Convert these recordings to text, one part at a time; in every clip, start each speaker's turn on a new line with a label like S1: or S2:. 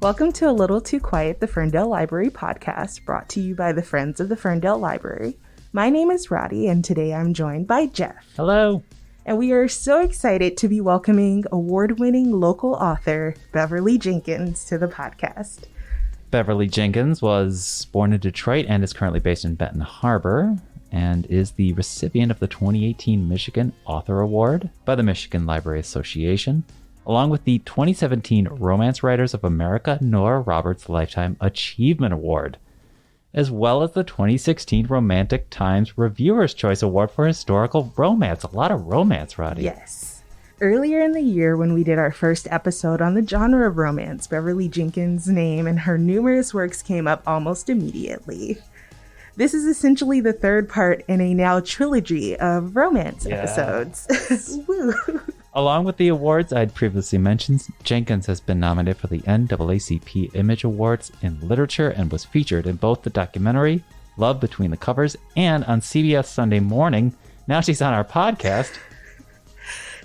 S1: Welcome to A Little Too Quiet, the Ferndale Library podcast, brought to you by the Friends of the Ferndale Library. My name is Roddy, and today I'm joined by Jeff.
S2: Hello.
S1: And we are so excited to be welcoming award-winning local author Beverly Jenkins to the podcast.
S2: Beverly Jenkins was born in Detroit and is currently based in Benton Harbor, and is the recipient of the 2018 Michigan Author Award by the Michigan Library Association, along with the 2017 Romance Writers of America Nora Roberts Lifetime Achievement Award, as well as the 2016 Romantic Times Reviewer's Choice Award for Historical Romance. A lot of romance, Roddy.
S1: Yes. Earlier in the year, when we did our first episode on the genre of romance, Beverly Jenkins' name and her numerous works came up almost immediately. This is essentially the third part in a now trilogy of romance episodes. Woo.
S2: Along with the awards I'd previously mentioned, Jenkins has been nominated for the NAACP Image Awards in Literature and was featured in both the documentary Love Between the Covers and on CBS Sunday Morning. Now she's on our podcast.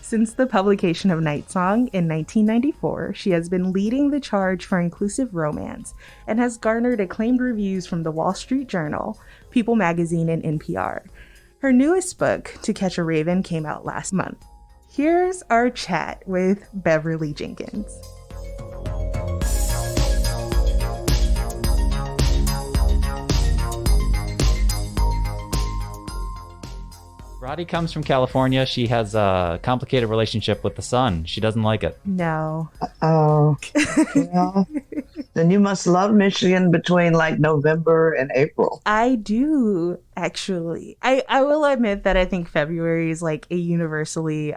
S1: Since the publication of Night Song in 1994, she has been leading the charge for inclusive romance and has garnered acclaimed reviews from the Wall Street Journal, People Magazine, and NPR. Her newest book, To Catch a Raven, came out last month. Here's our chat with Beverly Jenkins.
S2: Roddy comes from California. She has a complicated relationship with the sun. She doesn't like it.
S1: No.
S3: Oh, then you must love Michigan between like November and April.
S1: I do, actually. I will admit that I think February is like a universally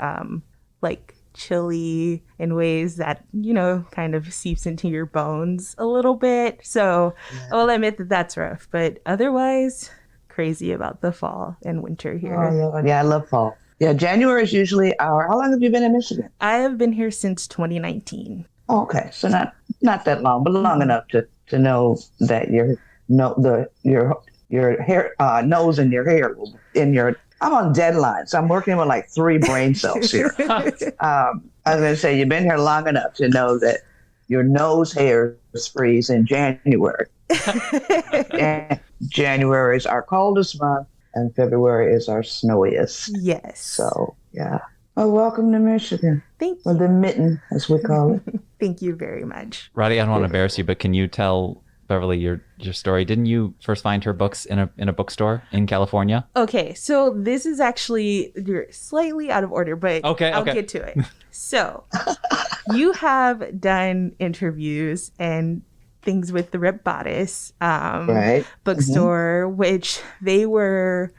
S1: like chilly in ways that, you know, kind of seeps into your bones a little bit. So I will admit that that's rough. But otherwise, crazy about the fall and winter here.
S3: Oh, yeah, I love fall. Yeah, January is usually our. How long have you been in Michigan?
S1: I have been here since 2019.
S3: Oh, okay, so not that long, but long enough to know that your hair nose and your hair in your. I'm on deadline, so I'm working with like 3 brain cells here. I was going to say you've been here long enough to know that your nose hairs freeze in January. And January is our coldest month, and February is our snowiest.
S1: Yes.
S3: So, yeah. Well, welcome to Michigan.
S1: Thank you.
S3: Or the mitten, as we call it.
S1: Thank you very much.
S2: Roddy, I don't want to embarrass you, but can you tell Beverly your story? Didn't you first find her books in a bookstore in California?
S1: Okay, so this is actually, you're slightly out of order, but I'll get to it. So, you have done interviews and things with the Rip Bodice bookstore, which they were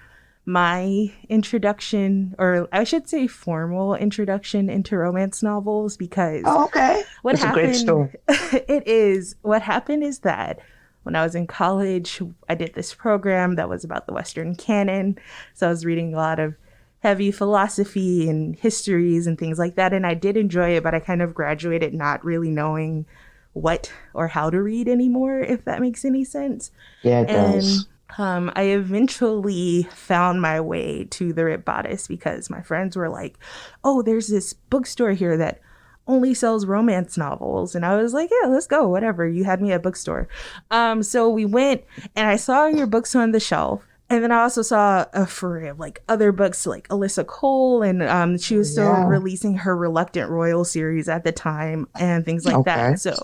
S1: my introduction, or I should say formal introduction into romance novels, because what happened, a great story. It is. What happened is that when I was in college, I did this program that was about the Western canon. So I was reading a lot of heavy philosophy and histories and things like that. And I did enjoy it, but I kind of graduated not really knowing what or how to read anymore, if that makes any sense.
S3: Yeah, it does.
S1: I eventually found my way to the Rip Bodice because my friends were like, oh, there's this bookstore here that only sells romance novels. And I was like, yeah, let's go, whatever. You had me at bookstore. So we went and I saw your books on the shelf. And then I also saw a flurry of like other books, like Alyssa Cole, and she was still releasing her Reluctant Royal series at the time and things like that. So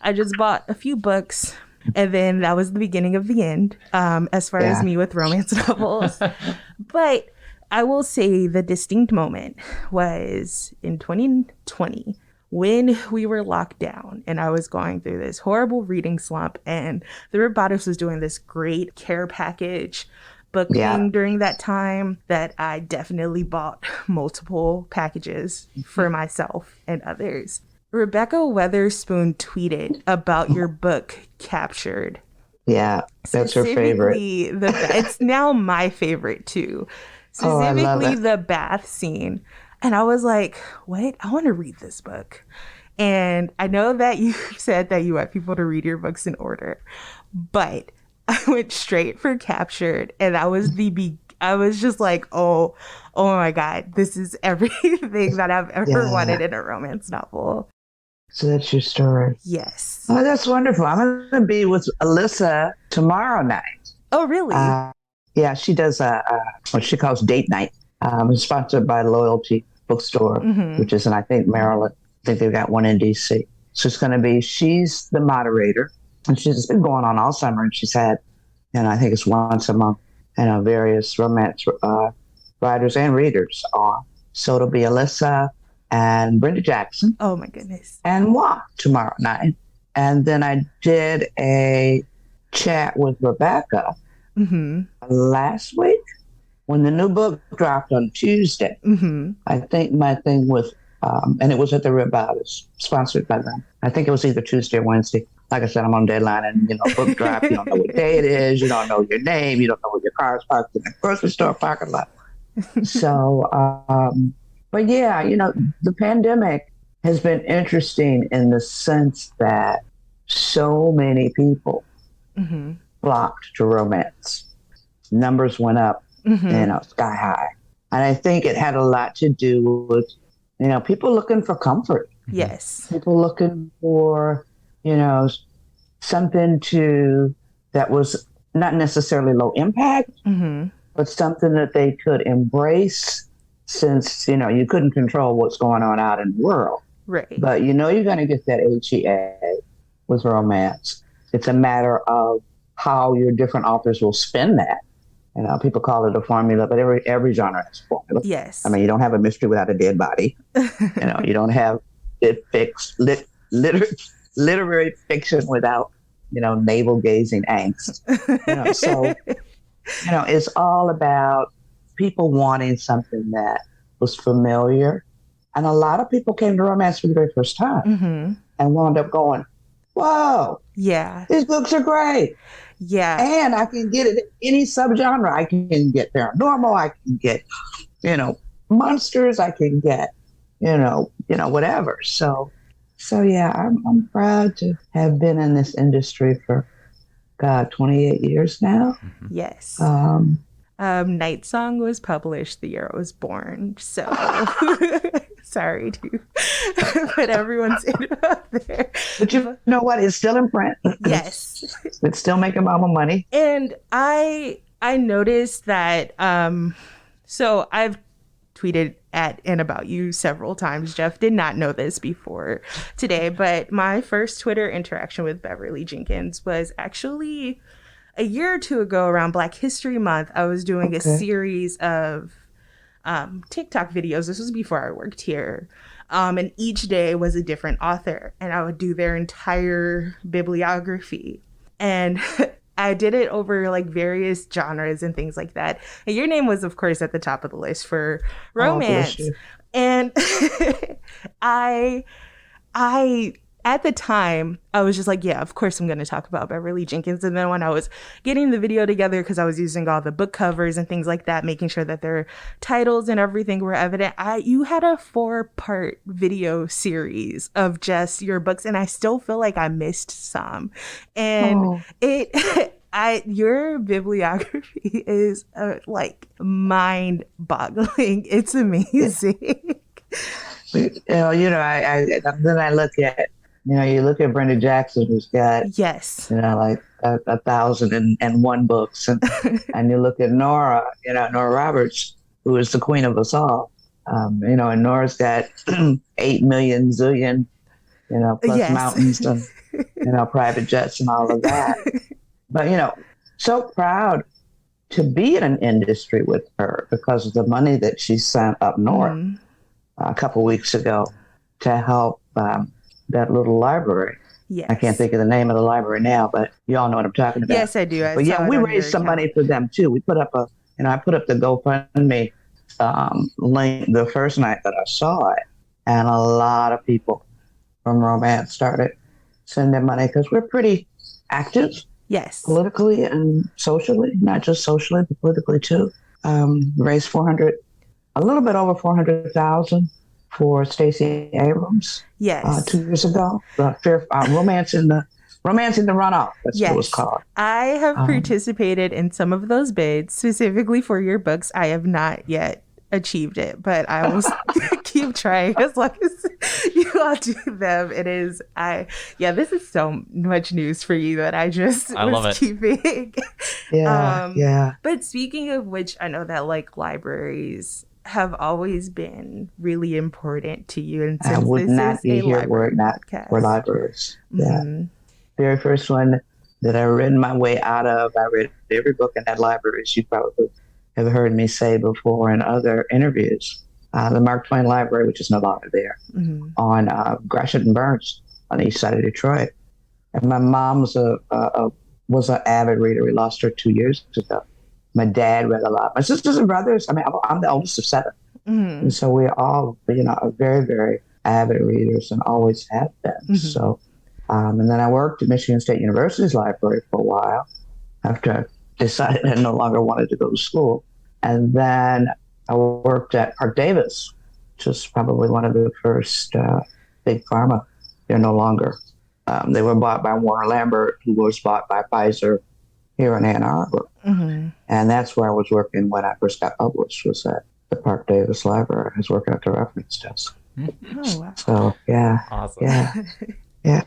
S1: I just bought a few books, and then that was the beginning of the end as far as me with romance novels. But I will say the distinct moment was in 2020 when we were locked down and I was going through this horrible reading slump, and the Rip Bodice was doing this great care package book thing during that time that I definitely bought multiple packages for myself and others. Rebecca Weatherspoon tweeted about your book Captured.
S3: Yeah, that's her favorite.
S1: It's now my favorite too. Specifically the bath scene. And I was like, what? I want to read this book. And I know that you said that you want people to read your books in order, but I went straight for Captured. And that was I was just like, oh my God, this is everything that I've ever wanted in a romance novel.
S3: So that's your story.
S1: Yes.
S3: Oh, that's wonderful. I'm going to be with Alyssa tomorrow night.
S1: Oh, really?
S3: Yeah, she does what she calls date night. It's sponsored by Loyalty Bookstore, which is in, I think, Maryland. I think they've got one in D.C. So it's going to be, she's the moderator, and she's been going on all summer, and she's had, I think it's once a month, various romance writers and readers on. So it'll be Alyssa and Brenda Jackson.
S1: Oh, my goodness.
S3: And moi tomorrow night. And then I did a chat with Rebecca last week when the new book dropped on Tuesday. I think my thing was, and it was at the Red Bodice, sponsored by them. I think it was either Tuesday or Wednesday. Like I said, I'm on deadline, and book drop. You don't know what day it is. You don't know your name. You don't know where your car is parked in the grocery store parking lot. So, but yeah, the pandemic has been interesting in the sense that so many people flocked to romance. Numbers went up, sky high. And I think it had a lot to do with, people looking for comfort.
S1: Yes.
S3: People looking for, something that was not necessarily low impact, but something that they could embrace since, you couldn't control what's going on out in the world.
S1: Right.
S3: But you're going to get that HEA with romance. It's a matter of how your different authors will spin that. People call it a formula, but every genre has a formula.
S1: Yes.
S3: I mean, you don't have a mystery without a dead body. You don't have literary fiction without, navel gazing angst. So, it's all about people wanting something that was familiar. And a lot of people came to romance for the very first time and wound up going, whoa,
S1: yeah,
S3: these books are great.
S1: Yeah.
S3: And I can get it in any subgenre. I can get paranormal. I can get, monsters. I can get, whatever. So yeah, I'm proud to have been in this industry for, 28 years now.
S1: Yes. Night Song was published the year I was born. So sorry to put everyone's info out there.
S3: But you know what? It's still in print.
S1: Yes.
S3: It's still making mama money.
S1: And I noticed that, so I've tweeted at and about you several times. Jeff did not know this before today, but my first Twitter interaction with Beverly Jenkins was actually a year or two ago around Black History Month. I was doing a series of TikTok videos. This was before I worked here. And each day was a different author, and I would do their entire bibliography. And I did it over like various genres and things like that. And your name was, of course, at the top of the list for romance. And I at the time, I was just like, yeah, of course I'm going to talk about Beverly Jenkins. And then when I was getting the video together, because I was using all the book covers and things like that, making sure that their titles and everything were evident, you had a 4-part video series of just your books. And I still feel like I missed some. And your bibliography is like mind-boggling. It's amazing.
S3: Then I look at, you look at Brenda Jackson, who's got, like 1,001 books. And you look at Nora, Nora Roberts, who is the queen of us all. And Nora's got 8 million zillion, plus mountains and, private jets and all of that. But, so proud to be in an industry with her because of the money that she sent up north a couple weeks ago to help that little library.
S1: Yes.
S3: I can't think of the name of the library now, but you all know what I'm talking about.
S1: Yes, I do.
S3: But yeah, we raised some money for them too. We put up I put up the GoFundMe link the first night that I saw it, and a lot of people from romance started sending money because we're pretty active.
S1: Yes.
S3: Politically and socially, not just socially, but politically too. Raised a little bit over 400,000 for Stacey Abrams.
S1: Yes.
S3: 2 years ago. Romancing the Runoff. That's what it was called.
S1: I have participated in some of those bids specifically for your books. I have not yet achieved it, but I will keep trying as long as you all do them. This is so much news for you that I
S2: love
S1: was
S2: it.
S1: keeping.
S3: Yeah.
S1: But speaking of which, I know that like libraries have always been really important to you. And
S3: I
S1: since
S3: would
S1: this
S3: not
S1: is
S3: be
S1: a
S3: here were
S1: library
S3: it not for
S1: podcast.
S3: libraries. Yeah. Very first one that I read my way out of, I read every book in that library, as you probably have heard me say before in other interviews. The Mark Twain Library, which is no longer there, on Gratiot and Burns on the east side of Detroit. And my mom was an avid reader. We lost her 2 years ago. My dad read a lot. My sisters and brothers, I mean, I'm the oldest of 7. And so we're all, are very, very avid readers and always have been. So, and then I worked at Michigan State University's library for a while after I decided I no longer wanted to go to school. And then I worked at Park Davis, which was probably one of the first big pharma. They're no longer. They were bought by Warner Lambert, who was bought by Pfizer here in Ann Arbor. And that's where I was working when I first got published, was at the Park Davis Library. I was working at the reference desk.
S1: Oh, wow.
S3: So, yeah.
S2: Awesome.
S3: Yeah.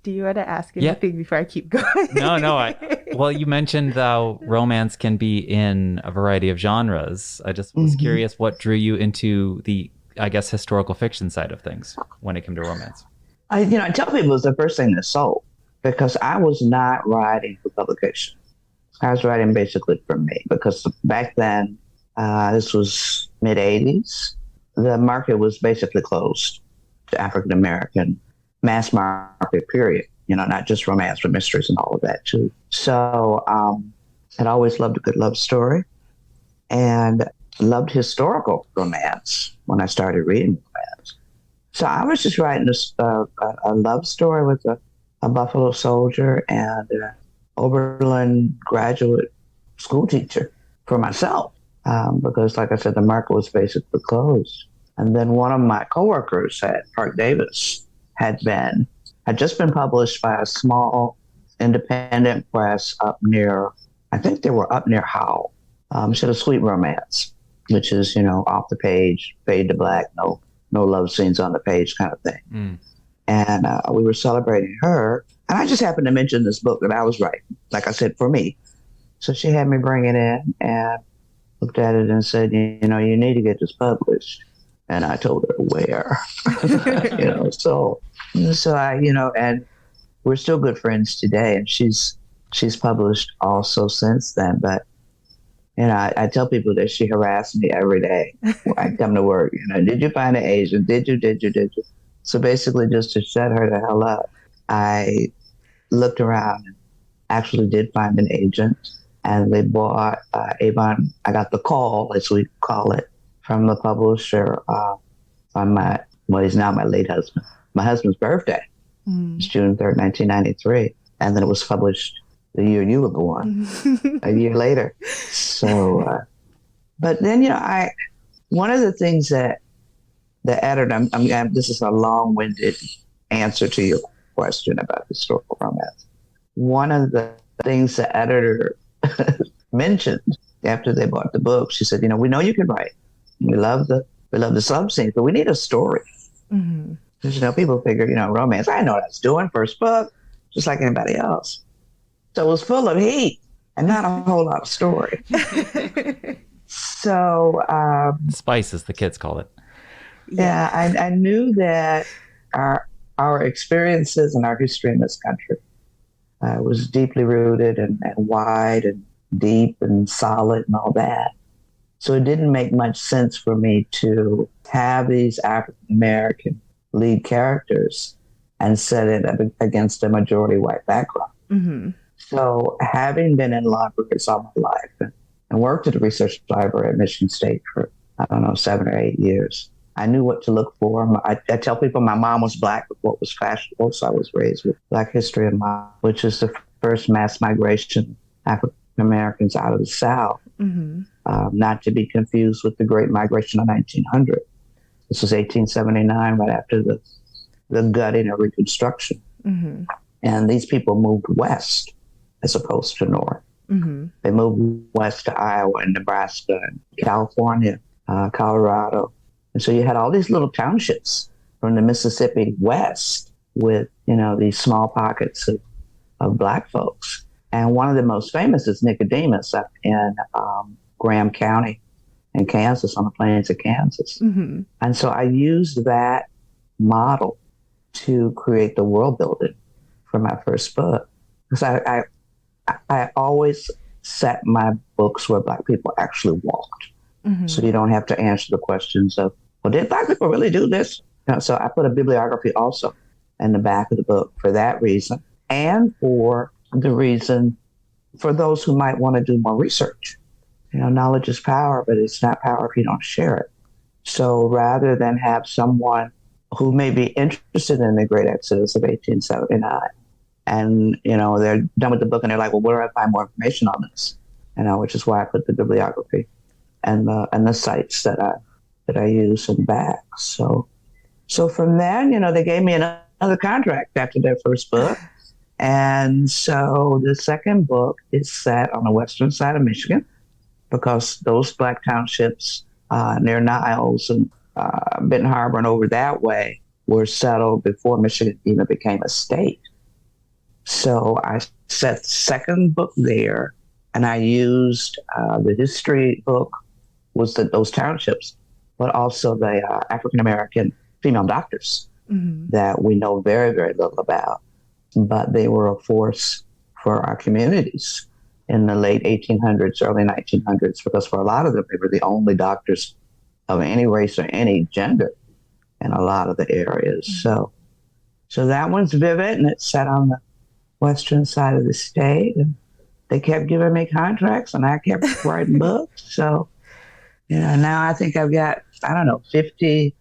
S1: Do you want to ask anything before I keep going?
S2: No. Well, you mentioned how romance can be in a variety of genres. I just was curious what drew you into the, I guess, historical fiction side of things when it came to romance.
S3: I tell people it was the first thing that sold, because I was not writing for publication. I was writing basically for me, because back then, this was mid-'80s, the market was basically closed to African American mass market, period. Not just romance, but mysteries and all of that too. So I'd always loved a good love story and loved historical romance when I started reading romance. So I was just writing a love story with a Buffalo soldier and an Oberlin graduate school teacher for myself, because, like I said, the market was basically closed. And then one of my coworkers at Park Davis had just been published by a small independent press up near, I think they were up near Howell. She had a sweet romance, which is, off the page, fade to black, no love scenes on the page kind of thing. And we were celebrating her. And I just happened to mention this book that I was writing, like I said, for me. So she had me bring it in and looked at it and said, you need to get this published. And I told her where, so I, and we're still good friends today. And she's published also since then. But, I tell people that she harassed me every day when I come to work. Did you find an agent? Did you? So basically just to shut her the hell up, I looked around and actually did find an agent. And they bought Avon. I got the call, as we call it, from the publisher on he's now my late husband. My husband's birthday. It's June 3rd, 1993. And then it was published the year you were born, a year later. So, but then, one of the things that the editor, this is a long-winded answer to your question about historical romance. One of the things the editor mentioned after they bought the book, she said, we know you can write. We love the love scenes, but we need a story. Because, people figure, romance, I know what I was doing, first book, just like anybody else. So it was full of heat and not a whole lot of story. So...
S2: Spice, as the kids call it.
S3: Yeah, I knew that our experiences and our history in this country was deeply rooted and wide and deep and solid and all that. So it didn't make much sense for me to have these African-American lead characters and set it up against a majority white background. So having been in libraries all my life and worked at a research library at Michigan State for, 7 or 8 years, I knew what to look for. I tell people my mom was Black before it was fashionable, so I was raised with Black history in mind, which is the first mass migration African Americans out of the South, not to be confused with the Great Migration of 1900. This was 1879, right after the gutting of Reconstruction. And these people moved west as opposed to north. They moved west to Iowa and Nebraska and California, Colorado, And so you had all these little townships from the Mississippi west with, these small pockets of Black folks. And one of the most famous is Nicodemus up in Graham County in Kansas, on the plains of Kansas.
S1: Mm-hmm.
S3: And so I used that model to create the world building for my first book. Because I always set my books where Black people actually walked.
S1: Mm-hmm.
S3: So you don't have to answer the questions of, well, did Black people really do this? So I put a bibliography also in the back of the book for that reason, and for the reason for those who might want to do more research. Knowledge is power, but it's not power if you don't share it. So rather than have someone who may be interested in the Great Exodus of 1879, and, they're done with the book and they're like, well, where do I find more information on this? Which is why I put the bibliography and the sites that I use in the back. So from there, they gave me another contract after their first book. And so the second book is set on the western side of Michigan, because those Black townships near Niles and Benton Harbor and over that way were settled before Michigan even became a state. So I set the second book there, and I used the history book was those townships, but also the African-American female doctors that we know very, very little about. But they were a force for our communities in the late 1800s, early 1900s, because for a lot of them, they were the only doctors of any race or any gender in a lot of the areas. So that one's vivid, and it's set on the western side of the state. And they kept giving me contracts, and I kept writing books. So, now I think I've got, 50,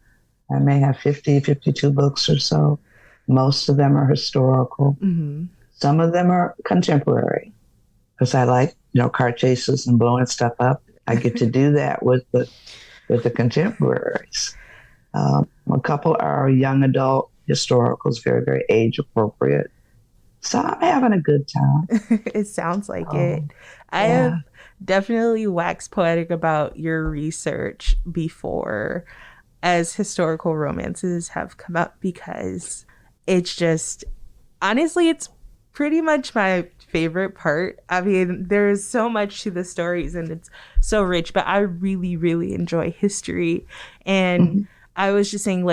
S3: I may have 52 books or so. Most of them are historical.
S1: Mm-hmm.
S3: Some of them are contemporary, because I like, car chases and blowing stuff up. I get to do that with the contemporaries. A couple are young adult historicals, very, very age appropriate. So I'm having a good time.
S1: It sounds like it. I have definitely waxed poetic about your research before as historical romances have come up, because it's just, honestly, it's pretty much my favorite part. I mean, there's so much to the stories and it's so rich, but I really, really enjoy history. And I was just saying,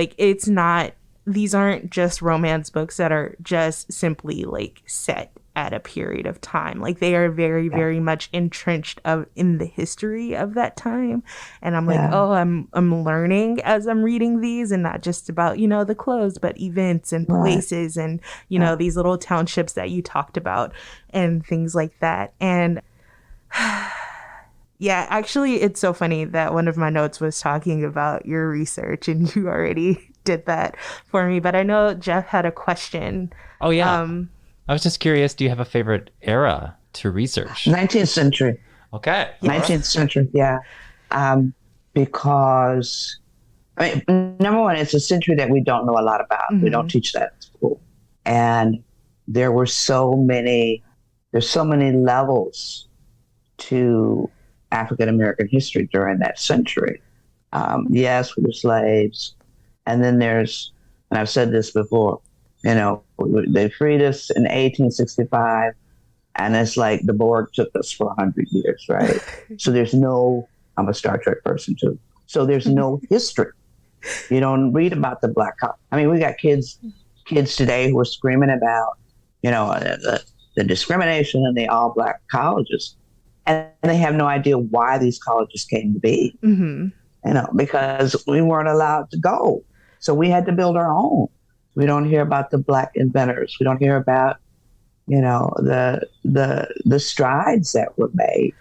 S1: these aren't just romance books that are just simply set at a period of time. They are very, very much entrenched in the history of that time. And I'm I'm learning as I'm reading these, and not just about, the clothes, but events and places and, these little townships that you talked about and things like that. And yeah, actually, it's so funny that one of my notes was talking about your research, and you already did that for me. But I know Jeff had a question.
S2: Oh, yeah. I was just curious, do you have a favorite era to research?
S3: 19th century.
S2: Okay.
S3: 19th century, yeah. Because, number one, it's a century that we don't know a lot about. We don't teach that in school. And there's so many levels to African-American history during that century. Yes, we were slaves. And then and I've said this before, they freed us in 1865, and it's like the Borg took us for 100 years, right? So I'm a Star Trek person too. So there's no history. You don't read about the Black college. We got kids today who are screaming about, the discrimination in the all Black colleges. And they have no idea why these colleges came to be, because we weren't allowed to go. So we had to build our own. We don't hear about the Black inventors. We don't hear about, the strides that were made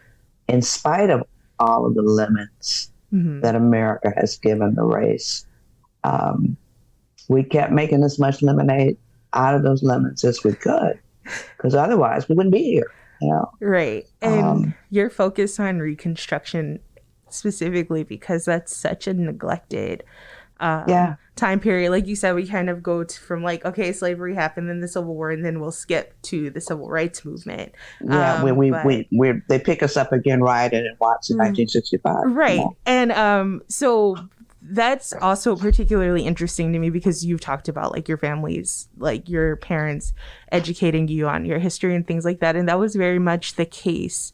S3: in spite of all of the lemons that America has given the race. We kept making as much lemonade out of those lemons as we could, because otherwise we wouldn't be here.
S1: Right. And you're focused on Reconstruction specifically because that's such a neglected time period. Like you said, we kind of go from slavery happened, then the Civil War, and then we'll skip to the Civil Rights Movement.
S3: They pick us up again right in Watts in 1965.
S1: Right. And so That's also particularly interesting to me because you've talked about like your family's, like your parents educating you on your history and things like that. And that was very much the case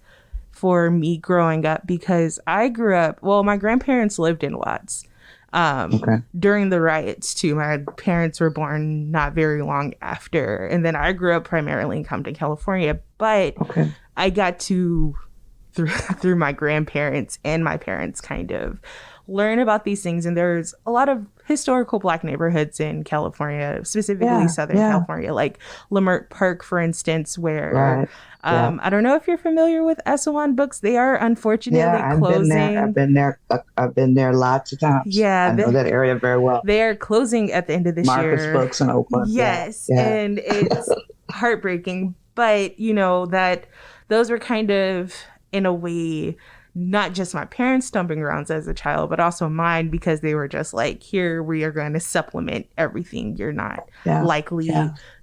S1: for me growing up because I grew up, well, my grandparents lived in Watts during the riots too. My parents were born not very long after. And then I grew up primarily in Compton, California. But I got to, through my grandparents and my parents, kind of learn about these things. And there's a lot of historical Black neighborhoods in California, specifically Southern California, like Leimert Park, for instance, where I don't know if you're familiar with Assawan Books. They are unfortunately closing.
S3: I've been there lots of times.
S1: Yeah,
S3: I know that area very well.
S1: They are closing at the end of this year.
S3: Marcus Books in Oakland.
S1: Yes, and it's heartbreaking. But you know that those were kind of, in a way, not just my parents' stomping grounds as a child, but also mine, because they were just like, here, we are going to supplement everything you're not likely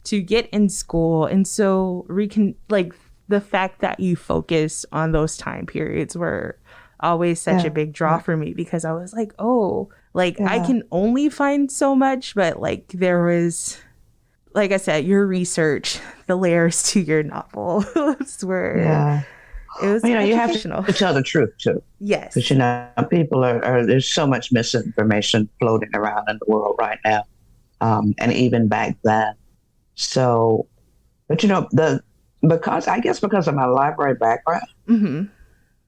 S1: to get in school. And so like the fact that you focus on those time periods were always such a big draw for me, because I was like, oh, like I can only find so much, but like there was, like I said, your research, the layers to your novels were... It was educational.
S3: You have to tell the truth too.
S1: Yes.
S3: Because people are there's so much misinformation floating around in the world right now, and even back then. So, but because of my library background,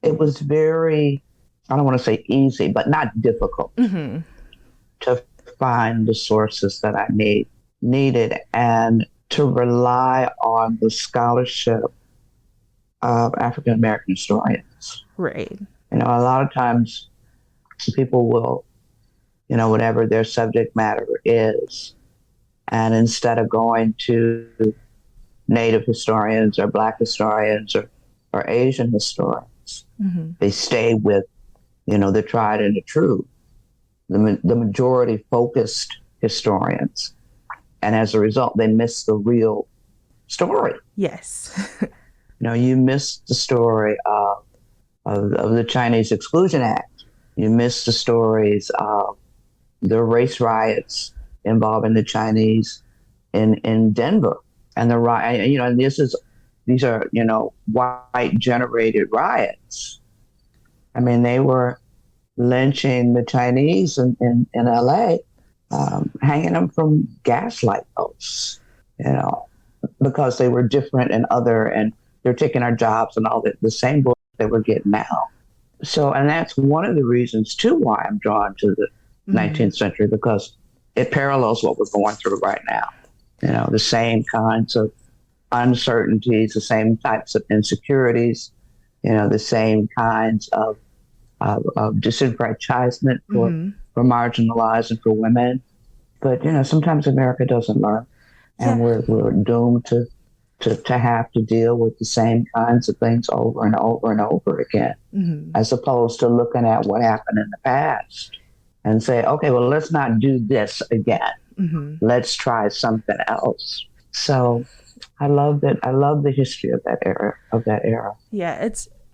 S3: it was very, I don't want to say easy, but not difficult to find the sources that I needed and to rely on the scholarship of African American historians.
S1: Right.
S3: A lot of times people will, whatever their subject matter is, and instead of going to Native historians or Black historians or Asian historians, they stay with, the tried and the true, the majority focused historians. And as a result, they miss the real story.
S1: Yes.
S3: You missed the story of the Chinese Exclusion Act. You missed the stories of the race riots involving the Chinese in Denver, and the riot. And these are white generated riots. I mean, they were lynching the Chinese in L.A., hanging them from gaslight posts. Because they were different and they're taking our jobs and all the same bullshit that we're getting now. So, and that's one of the reasons, too, why I'm drawn to the 19th century, because it parallels what we're going through right now. The same kinds of uncertainties, the same types of insecurities, the same kinds of disenfranchisement for marginalized and for women. But, sometimes America doesn't learn, and we're doomed to have to deal with the same kinds of things over and over and over again, as opposed to looking at what happened in the past and say, okay, well, let's not do this again. Let's try something else. So I love that. I love the history of that era.
S1: Yeah,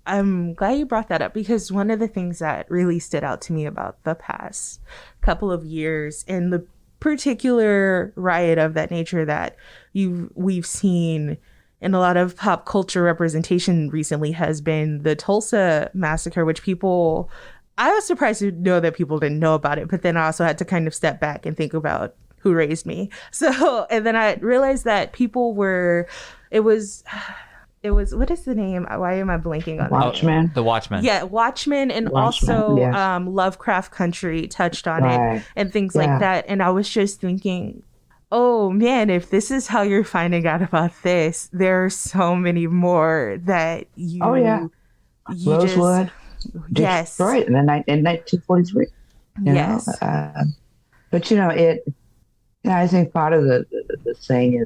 S1: I'm glad you brought that up, because one of the things that really stood out to me about the past couple of years and the particular riot of that nature that we've seen in a lot of pop culture representation recently has been the Tulsa massacre, which I was surprised to know that people didn't know about it, but then I also had to kind of step back and think about who raised me. So, and then I realized that it was, what is the name? Why am I blanking on
S3: Watchmen?
S2: The Watchmen.
S1: Yeah, Watchmen, and also Lovecraft Country touched on it and things like that. And I was just thinking, oh man, if this is how you're finding out about this, there are so many more that you...
S3: Oh yeah. Rosewood.
S1: Yes.
S3: Right, in 1943.
S1: Yes.
S3: But I think part of the thing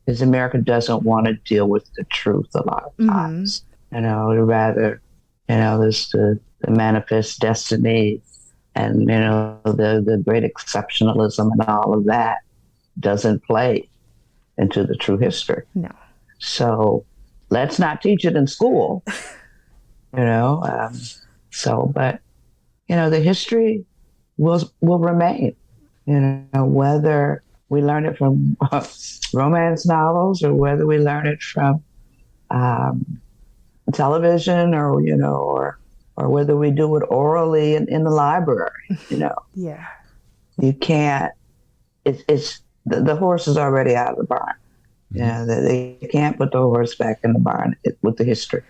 S3: is America doesn't want to deal with the truth a lot of times. Rather, there's the manifest destiny and, the great exceptionalism and all of that doesn't play into the true history.
S1: No.
S3: So let's not teach it in school, but, the history will remain. Whether we learn it from romance novels or whether we learn it from television, or whether we do it orally in the library.
S1: Yeah.
S3: You can't. It's the horse is already out of the barn. They can't put the horse back in the barn with the history,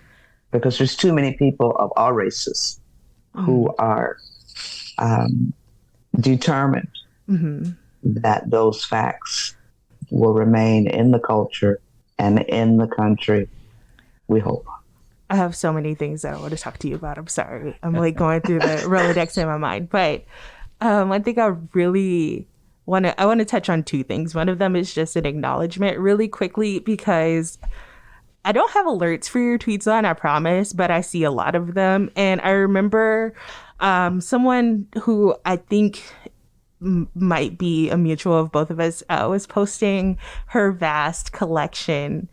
S3: because there's too many people of all races who are determined that those facts will remain in the culture and in the country, we hope.
S1: I have so many things that I want to talk to you about. I'm sorry. I'm like going through the Rolodex in my mind. But I think I really want to touch on two things. One of them is just an acknowledgement really quickly, because I don't have alerts for your tweets on, I promise, but I see a lot of them. And I remember someone who I think might be a mutual of both of us was posting her vast collection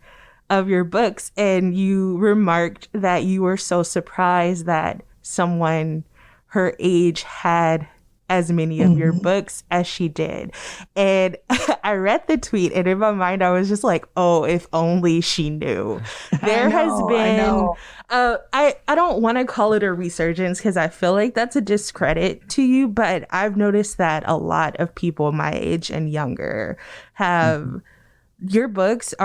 S1: of your books, and you remarked that you were so surprised that someone her age had as many of your books as she did. And I read the tweet, and in my mind I was just like, oh, if only she knew. There has been I don't want to call it a resurgence, because I feel like that's a discredit to you, but I've noticed that a lot of people my age and younger have your books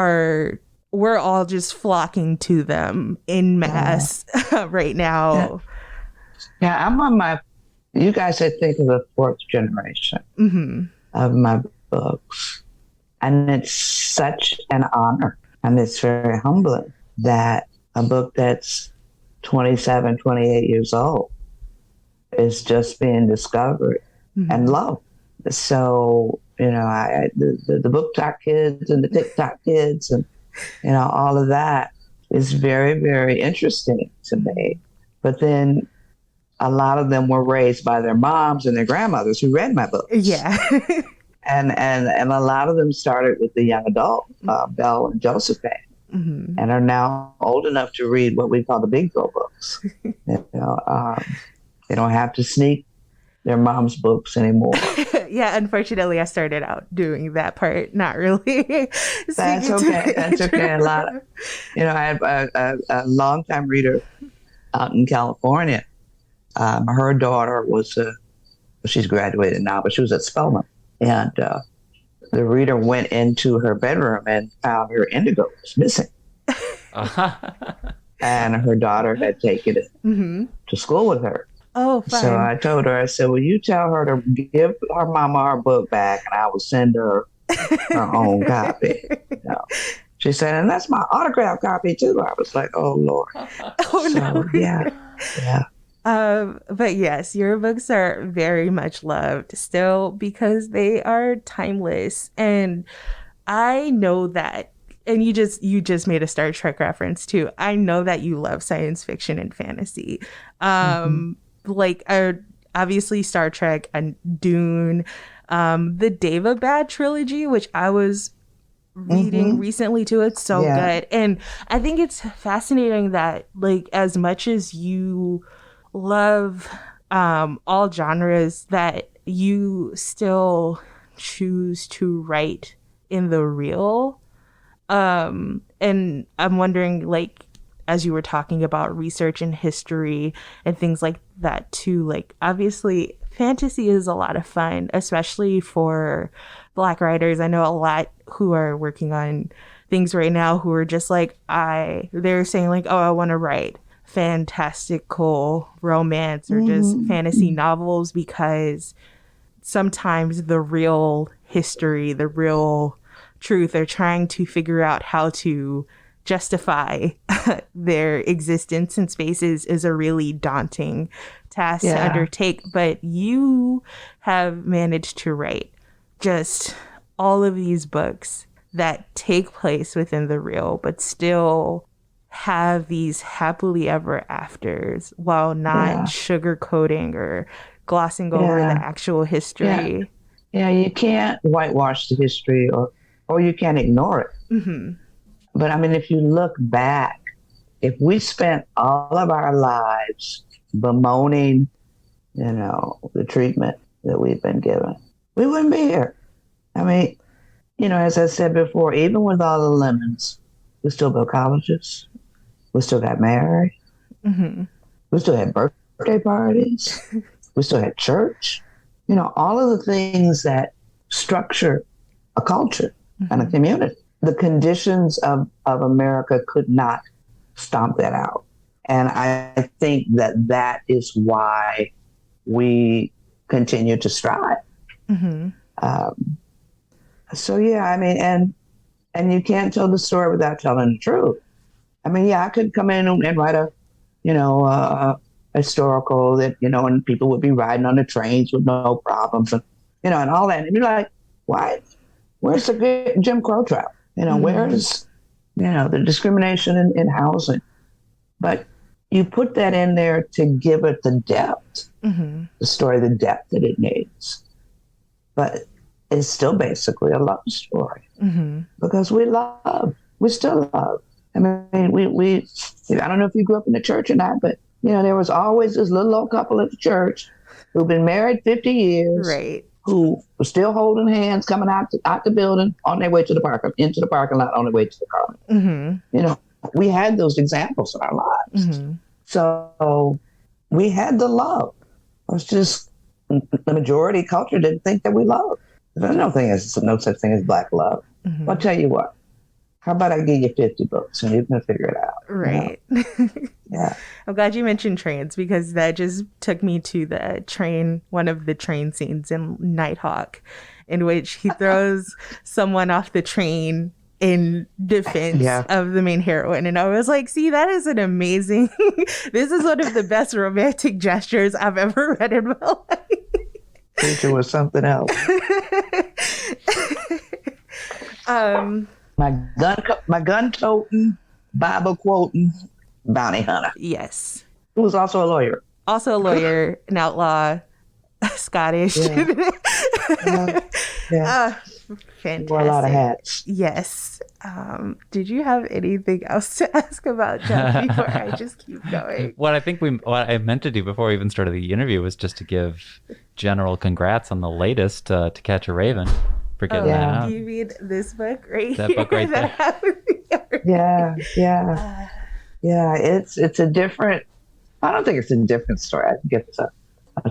S1: we're all just flocking to them in mass right now.
S3: Yeah, I'm on you guys, I think, of the fourth generation of my books. And it's such an honor, and it's very humbling that a book that's 27, 28 years old is just being discovered and loved. So, the BookTok kids and the TikTok kids and all of that is very, very interesting to me. But then a lot of them were raised by their moms and their grandmothers who read my books.
S1: Yeah.
S3: and a lot of them started with the young adult, Belle and Josephine, and are now old enough to read what we call the big girl books. They don't have to sneak their mom's books anymore.
S1: Yeah, unfortunately, I started out doing that part. Not really.
S3: That's okay. That's okay. A lot of, I have a longtime reader out in California. Her daughter she's graduated now, but she was at Spelman. And the reader went into her bedroom and found her indigo was missing. And her daughter had taken it to school with her.
S1: Oh, fine.
S3: So I told her, I said, will you tell her to give her mama her book back, and I will send her her own copy. She said, and that's my autograph copy too. I was like, oh, Lord.
S1: Oh, no.
S3: Yeah.
S1: But yes, your books are very much loved still, because they are timeless. And I know that, and you just made a Star Trek reference too. I know that you love science fiction and fantasy. Obviously Star Trek and Dune, the Daevabad trilogy, which I was reading recently too. It's so good. And I think it's fascinating that, like, as much as you love all genres, that you still choose to write in the real. And I'm wondering, like, as you were talking about research and history and things like that too, like, obviously fantasy is a lot of fun, especially for Black writers. I know a lot who are working on things right now who are just like, they're saying like, oh, I want to write fantastical romance or just fantasy novels, because sometimes the real history, the real truth, they're trying to figure out how to justify their existence in spaces is a really daunting task to undertake. But you have managed to write just all of these books that take place within the real, but still have these happily ever afters while not sugarcoating or glossing over the actual history.
S3: Yeah, you can't whitewash the history, or you can't ignore it. But I mean, if you look back, if we spent all of our lives bemoaning, the treatment that we've been given, we wouldn't be here. I mean, as I said before, even with all the lemons, we still built colleges. We still got married.
S1: Mm-hmm.
S3: We still had birthday parties. We still had church. All of the things that structure a culture and a community. The conditions of America could not stomp that out. And I think that is why we continue to strive.
S1: Mm-hmm.
S3: So, yeah, I mean, and you can't tell the story without telling the truth. I mean, yeah, I could come in and write a historical that, and people would be riding on the trains with no problems and, and all that. And you're like, why? Where's the good Jim Crow trial? Where's, the discrimination in housing? But you put that in there to give it the depth, the story, the depth that it needs. But it's still basically a love story because we still love. I mean, we I don't know if you grew up in the church or not, but, there was always this little old couple at the church who've been married 50 years.
S1: Right.
S3: Who were still holding hands coming out the building on their way to the into the parking lot on their way to the car. Mm-hmm. We had those examples in our lives. Mm-hmm. So we had the love. It was just the majority culture didn't think that we loved. There's no such thing as Black love. Mm-hmm. I'll tell you what. How about I give you 50 books and you can figure it out?
S1: Right.
S3: Yeah.
S1: I'm glad you mentioned trains because that just took me to one of the train scenes in Nighthawk, in which he throws someone off the train in defense of the main heroine. And I was like, see, that is an amazing, this is one of the best romantic gestures I've ever read in my life.
S3: It was something else. My gun-toting, Bible-quoting bounty hunter.
S1: Yes.
S3: Who was also a lawyer.
S1: Also a lawyer, an outlaw, Scottish.
S3: Yeah.
S1: Fantastic.
S3: Wore a lot of hats.
S1: Yes. Did you have anything else to ask about Jeff before I just keep going?
S2: What I meant to do before we even started the interview was just to give general congrats on the latest To Catch a Raven. For getting that out.
S1: You mean this book right
S2: that
S1: here?
S2: Book right there.
S3: Yeah. It's a different. I don't think it's a different story. I think it's a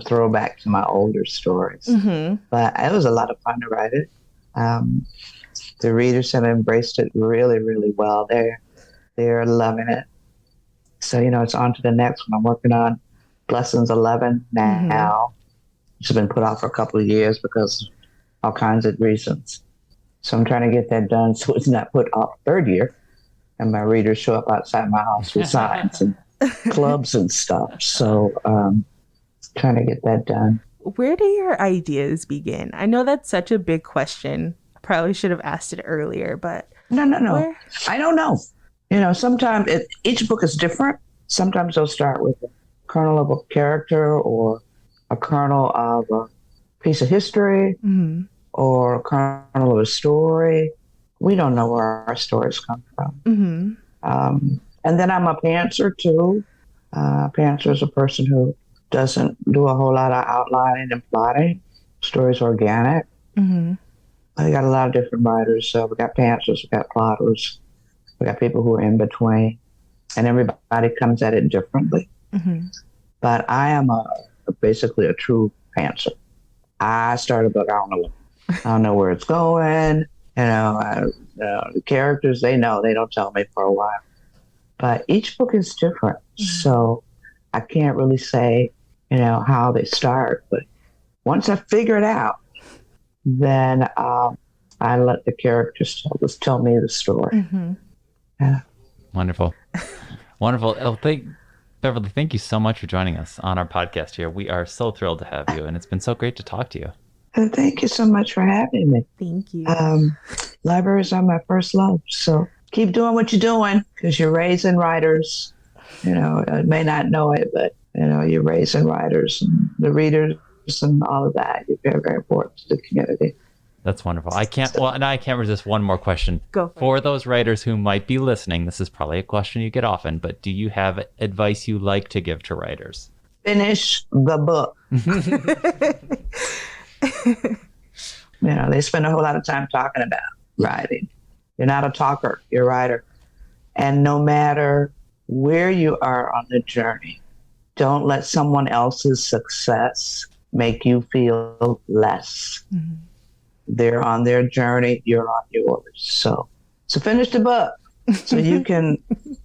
S3: throwback to my older stories. Mm-hmm. But it was a lot of fun to write it. The readers have embraced it really, really well. They're loving it. So it's on to the next one. I'm working on Blessings 11 now. It's been put off for a couple of years because all kinds of reasons. So I'm trying to get that done so it's not put off third year and my readers show up outside my house with signs and clubs and stuff. So trying to get that done.
S1: Where do your ideas begin? I know that's such a big question. I probably should have asked it earlier, but
S3: no. Where? I don't know. Sometimes each book is different. Sometimes they'll start with a kernel of a character or a kernel of a piece of history or a kernel of a story. We don't know where our stories come from. And then I'm a pantser too. Pantser is a person who doesn't do a whole lot of outlining and plotting. Story's organic. I got a lot of different writers. So we got pantsers, we got plotters, we got people who are in between, and everybody comes at it differently. But I am basically a true pantser. I start a book, I don't know where it's going. The characters, they don't tell me for a while. But each book is different. So I can't really say, how they start. But once I figure it out, then I let the characters tell me the story. Yeah.
S2: Wonderful. Oh, Beverly, thank you so much for joining us on our podcast here. We are so thrilled to have you, and it's been so great to talk to you.
S3: Thank you so much for having me.
S1: Thank you.
S3: Libraries are my first love, so keep doing what you're doing because you're raising writers. I may not know it, but you're raising writers and the readers and all of that. You're very, very important to the community.
S2: That's wonderful. I can't resist one more question.
S1: Go
S2: for those writers who might be listening. This is probably a question you get often, but do you have advice you like to give to writers?
S3: Finish the book. They spend a whole lot of time talking about writing. You're not a talker, you're a writer. And no matter where you are on the journey, don't let someone else's success make you feel less. Mm-hmm. They're on their journey, you're on yours. So finish the book so you can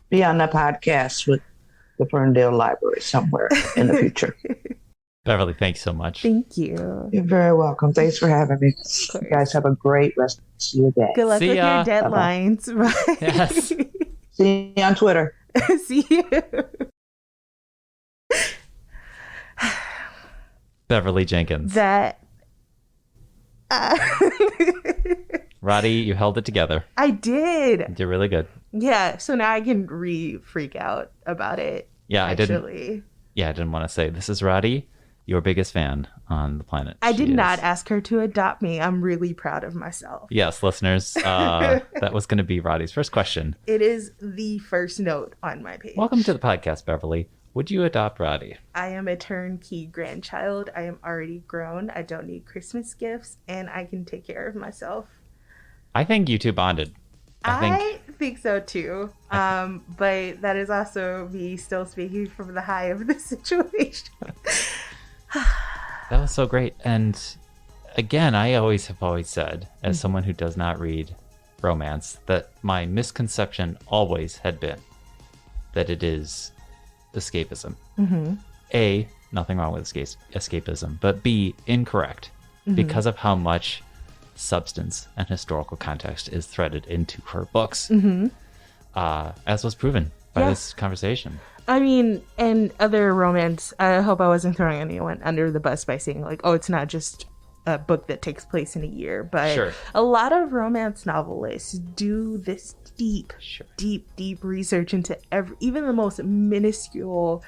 S3: be on the podcast with the Ferndale Library somewhere in the future.
S2: Beverly, thanks so much.
S1: Thank you.
S3: You're very welcome. Thanks for having me. You guys have a great rest of your day.
S1: Good luck with your deadlines. Bye.
S2: Yes.
S3: See you on Twitter.
S1: See you.
S2: Beverly Jenkins. Roddy, you held it together.
S1: I did.
S2: You're really good.
S1: Yeah, so now I can freak out about it.
S2: Yeah,
S1: actually.
S2: I didn't want to say, this is Roddy, your biggest fan on the planet.
S1: I did not ask her to adopt me. I'm really proud of myself.
S2: Yes, listeners, that was going to be Roddy's first question.
S1: It is the first note on my page.
S2: Welcome to the podcast, Beverly. Would you adopt Roddy?
S1: I am a turnkey grandchild. I am already grown. I don't need Christmas gifts, and I can take care of myself.
S2: I think you two bonded.
S1: I think so too. But that is also me still speaking from the high of the situation.
S2: That was so great. And again, I have always said, as someone who does not read romance, that my misconception always had been that it is escapism. Mm-hmm. A, nothing wrong with escapism, but B, incorrect because of how much substance and historical context is threaded into her books, as was proven by this conversation.
S1: I mean, and other romance, I hope I wasn't throwing anyone under the bus by saying like, oh, it's not just a book that takes place in a year, but a lot of romance novelists do this deep research into even the most minuscule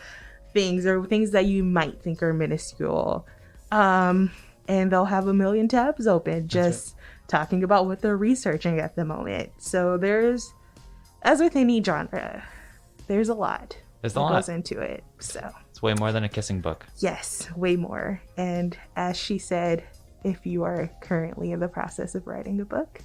S1: things or things that you might think are minuscule. And they'll have a million tabs open just talking about what they're researching at the moment. So there's, as with any genre, there's a lot that goes into it. So
S2: it's way more than a kissing book.
S1: Yes, way more. And as she said, if you are currently in the process of writing a book,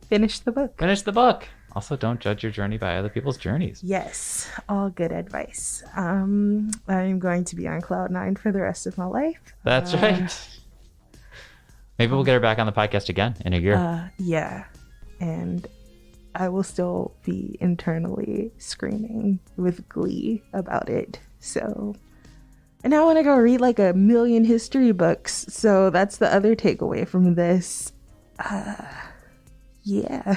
S1: finish the book.
S2: Finish the book. Also, don't judge your journey by other people's journeys.
S1: Yes, all good advice. I'm going to be on cloud 9 for the rest of my life.
S2: That's right. Maybe we'll get her back on the podcast again in a year.
S1: Yeah, and I will still be internally screaming with glee about it. So, and I want to go read like a million history books. So that's the other takeaway from this. Yeah.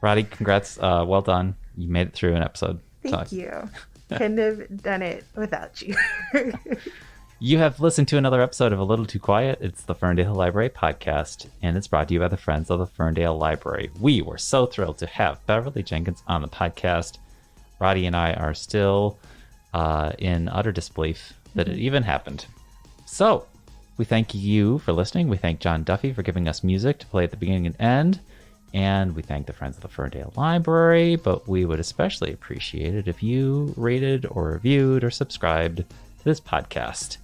S2: Roddy, congrats. Well done. You made it through an episode.
S1: Thank you. Couldn't have done it without you.
S2: You have listened to another episode of A Little Too Quiet. It's the Ferndale Library podcast, and it's brought to you by the Friends of the Ferndale Library. We were so thrilled to have Beverly Jenkins on the podcast. Roddy and I are still in utter disbelief that it even happened. So we thank you for listening. We thank John Duffy for giving us music to play at the beginning and end. And we thank the Friends of the Ferndale Library, but we would especially appreciate it if you rated or reviewed or subscribed to this podcast.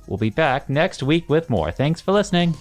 S2: We'll be back next week with more. Thanks for listening.